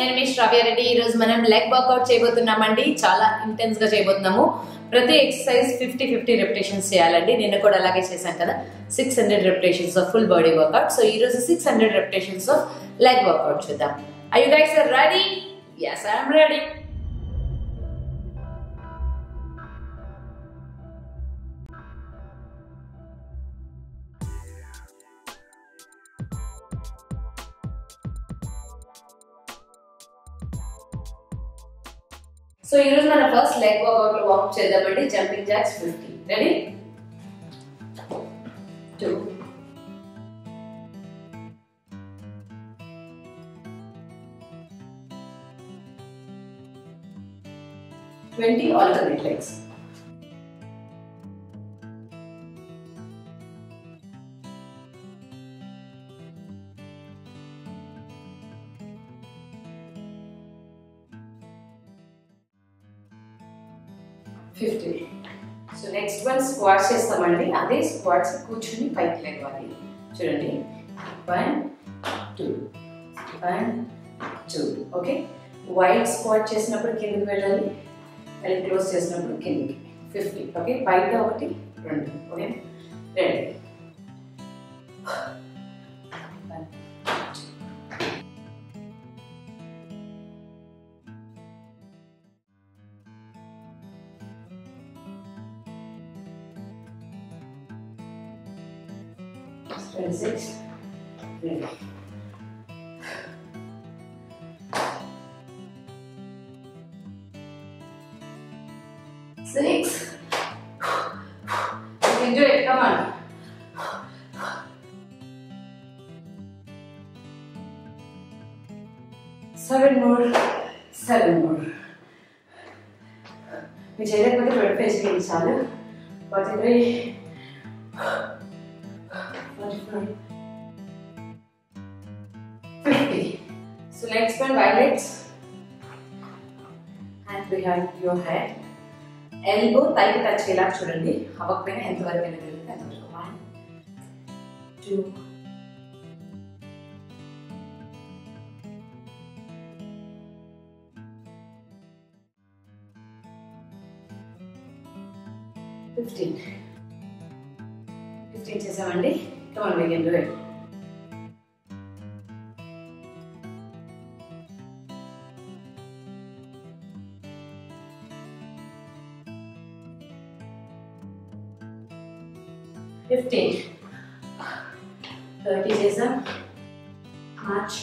నేను మీ శ్రావ్య రెడ్డి. ఈ రోజు మనం లెగ్ వర్కౌట్ చేయబోతున్నామండి. చాలా ఇంటెన్స్ గా చేయబోతున్నాము. ప్రతి ఎక్సర్సైజ్ 50 రెపిటేషన్స్ చేయాలండి. నిన్న కూడా అలాగే చేశాం కదా, 600 repetitions of full body workout. So ఈ రోజు 600 రెపిటేషన్స్ ఆఫ్ లెగ్ వర్కౌట్ చూద్దాం. Are you guys ready? yes I am ready. So ఈ రోజు మన ఫస్ట్ లెగ్ వర్కౌట్ లో వార్మ్ చేద్దామండి. Jumping jacks 50. Ready? 2 20 alternate legs. So next one squats చేస్తామండి. అదే స్క్వాట్స్ కూర్చుని పైకి లేవాలి. చూడండి, 1 2 1 2. ఓకే, వైడ్ స్క్వాట్ చేసినప్పుడు కిందకి వెళ్ళాలి, మళ్ళీ క్లోజ్ చేసినప్పుడు కిందకి. 50. ఓకే, బయట 1 2. Okay, ready? 26. Ready? 6. You can do it. Come on. 7 more. 7 more. మీరు చేయలేకపోతే 25 చేయండి చాలు. 43. 50. So next one, wide legs. Hands behind your head. Elbow thigh ki touch cheyala chudandi. Avakpoyina ఎంత వరకు వెళ్ళగలిగితే అంతవరకు. 1 2 15. 15 చేసామండి. Come on, we can do it. 15. 30 చేసాం. మార్చ్.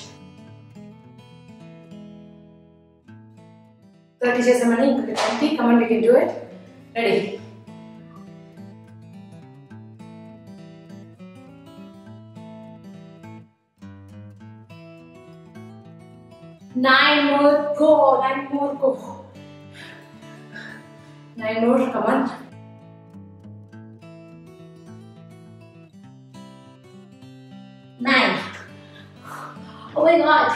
30 చేసామండి. ఇంకొక 20. Come on, we can do it. Ready? 9 more, go. 9 more, go. 9 more, come on. 9. Oh my god.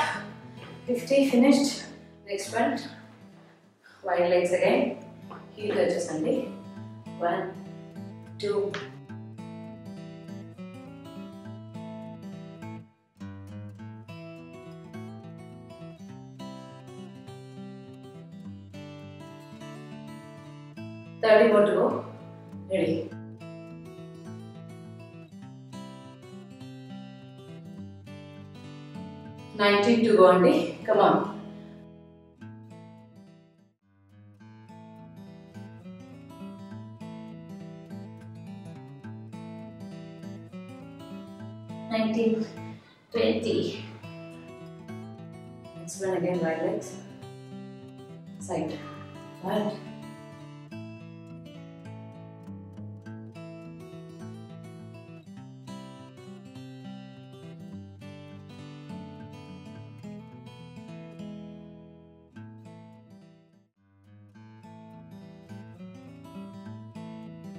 50, finished. Next one, wide legs again. Heel touches only. 1 2 30 more to go. Ready? 19 to go andi. Come on. 19 20. Next one again, wide legs. Side. 1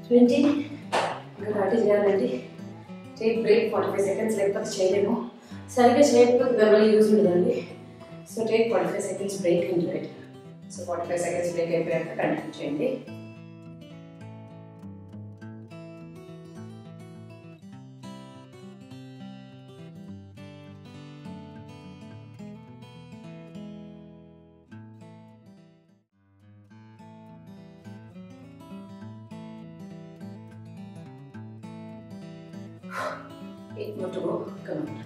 20. ఇంకా 30 చేయాలండి. Take break 45 seconds, లేకపోతే చేయలేము. సరిగ్గా చేయకపోతే దానివల్ల use ఉండదండి. So take 45 seconds break into it. So 45 seconds break అయిపోయాక continue చేయండి. 8 more to go. Come on.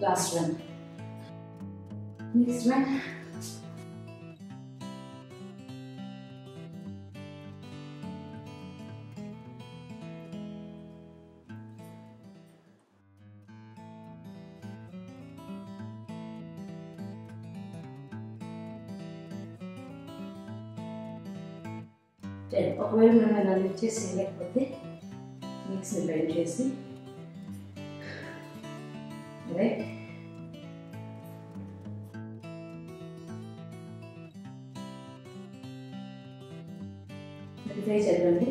Last one. Next one. ఒకవేళ మనం లిఫ్ట్ చేసి లేకపోతే మిక్స్ని బెండ్ చేసి రైట్ ట్రై చేద్దండి.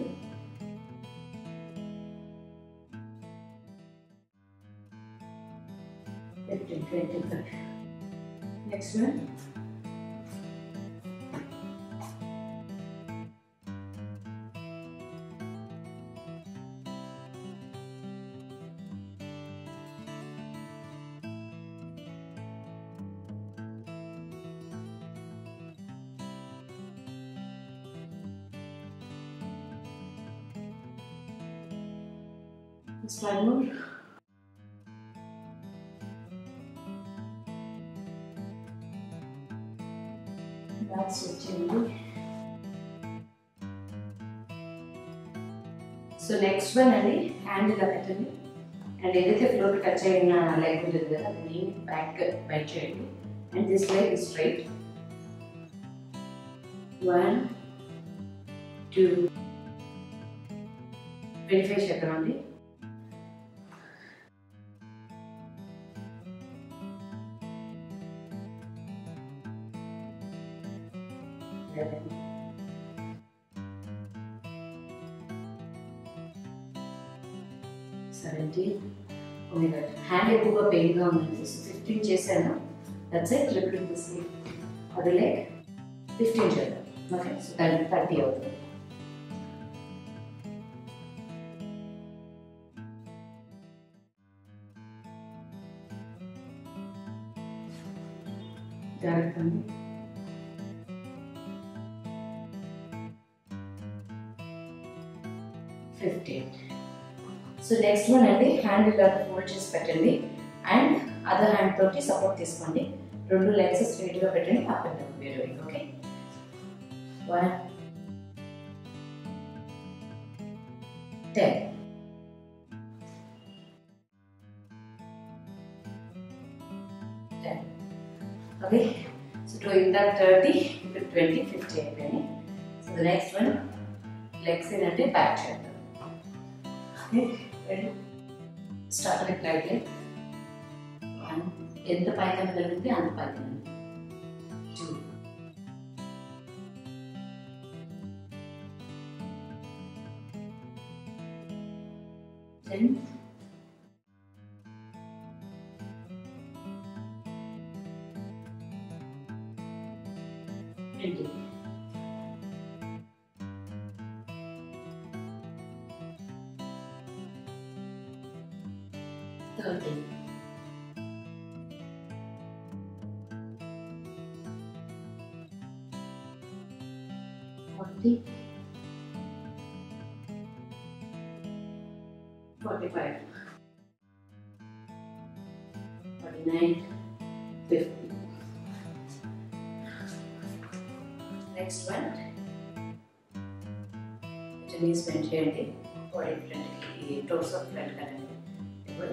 Next one. Just one more. That's it, Chindi. So next one అండి హ్యాండ్ ఇలా పెట్టండి అండ్ ఏదైతే ఫ్లోర్ టచ్ అయిన లెగ్ ఉంటుంది కదా దాన్ని బ్యాక్ బైట్ చేయండి and this leg is straight. 1 2 25 చేద్దాం అండి. హ్యాండ్ ఎక్కువగా పెయిన్గా ఉంది. 15 చేశాను. That's it. Repeat this. అది లైక్ 15 చేద్దాం. ఓకే, సో 30 అవుతుంది. జాగ్రత్త. 15. సో నెక్స్ట్ వన్ అండి హ్యాండ్ ఇలా ఫోల్డ్ చేసి పెట్టండి అండ్ అదర్ హ్యాండ్ తోటి సపోర్ట్ తీసుకోండి. 2 లెగ్స్ స్ట్రైట్గా పెట్టండి. అప్ అండ్ డౌన్ వేరు. Okay, 1 10 10. Okay, so doing that 30 20 50 అయిపోయింది. So the next one legs ఏంటంటే బ్యాక్ చేద్దాం. Okay, ready. Start with right leg. 1 ఎంత పైన వెళ్ళింది అంత పైన. 2 10 20 30 40 45 49 50. Next one, knees bend చేయండి. బాడీ ఫ్రంట్ కి టోర్సో ఫ్రంట్ కనండి. ఇప్పుడు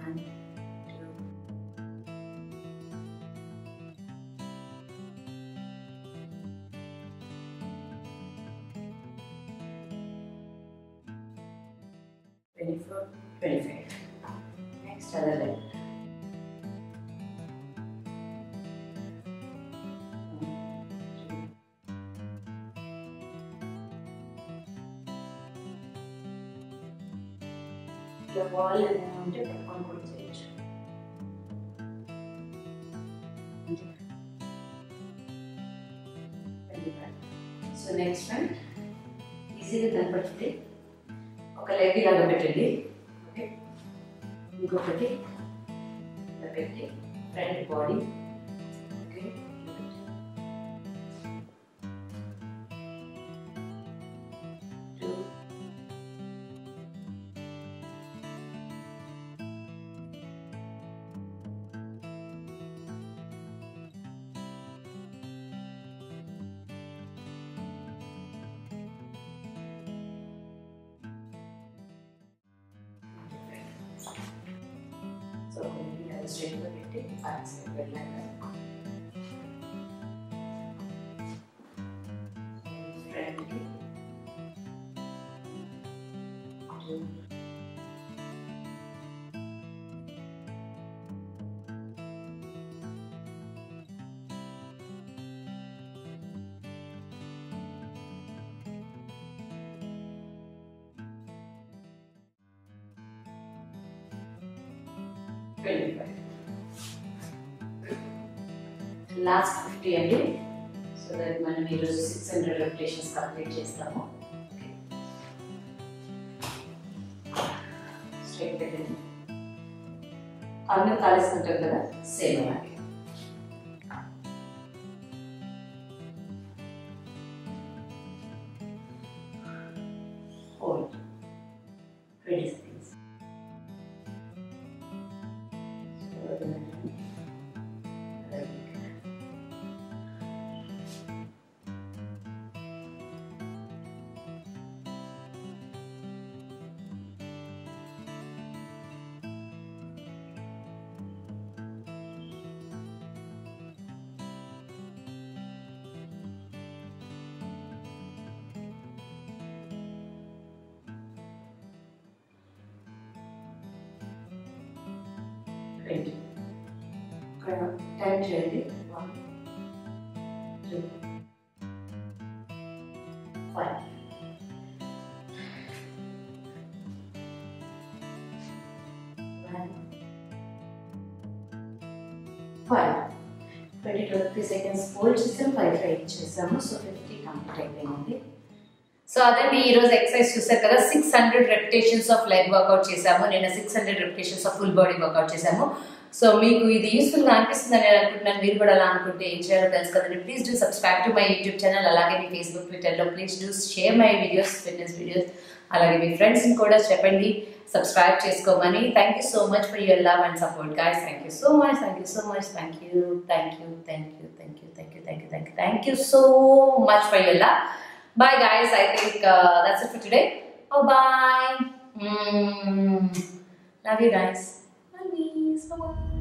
1 2 24 25. Next other leg. Wall and ఉంటే పట్టుకొని కూడా చేయొచ్చు. సో నెక్స్ట్ వన్ ఈజీగా కనపడుతుంది. ఒక లెగ్ ఇలాగా పెట్టండి. ఓకే, ఇంకొకటి ఇలా పెట్టి ఫ్రంట్ బాడీ. ఓకే, స్ట్రైట్గా పెట్టి బ్యాక్ సైడ్ వెళ్ళాలి. ఫ్రంట్కి 2 25. లాస్ట్ 50 అండి. సో దట్ మనం ఈరోజు 600 రెపిటేషన్స్ కంప్లీట్ చేస్తాము. స్ట్రైట్ పెట్టండి. అన్నీ కాలేసుకుంటాం కదా, సేమ్ అలాగే. Hold 20 seconds. టైం చేయండి. 1 2 5 22 seconds హోల్డ్ చేసాం. 5 చేసాము. సో 50 కంప్లీట్ అయిపోయింది. సో అదండి ఈరోజు ఎక్సర్సైజ్ చూసారు కదా, 600 రెపిటేషన్స్ ఆఫ్ లెగ్ వర్కౌట్ చేసాము. నేను 600 repetitions of full body work out చేసాము. సో మీకు ఇది యూస్ఫుల్గా అనిపిస్తుందని నేను అనుకుంటున్నాను. మీరు కూడా అలా అనుకుంటే ఏం చేయాలో తెలుసు కదండి. Please do subscribe to my YouTube channel. అలాగే మీ ఫేస్బుక్, ట్విట్టర్లో please do share my videos, fitness videos. అలాగే మీ ఫ్రెండ్స్ని కూడా చెప్పండి సబ్స్క్రైబ్ చేసుకోమని. Thank you so much for your love and support guys. Thank you so much. Thank you so much. Thank you thank you thank you thank you thank you thank you thank you thank you so much for your love. Bye guys, I think that's it for today. Oh bye. Love you guys. Love you. Bye bye.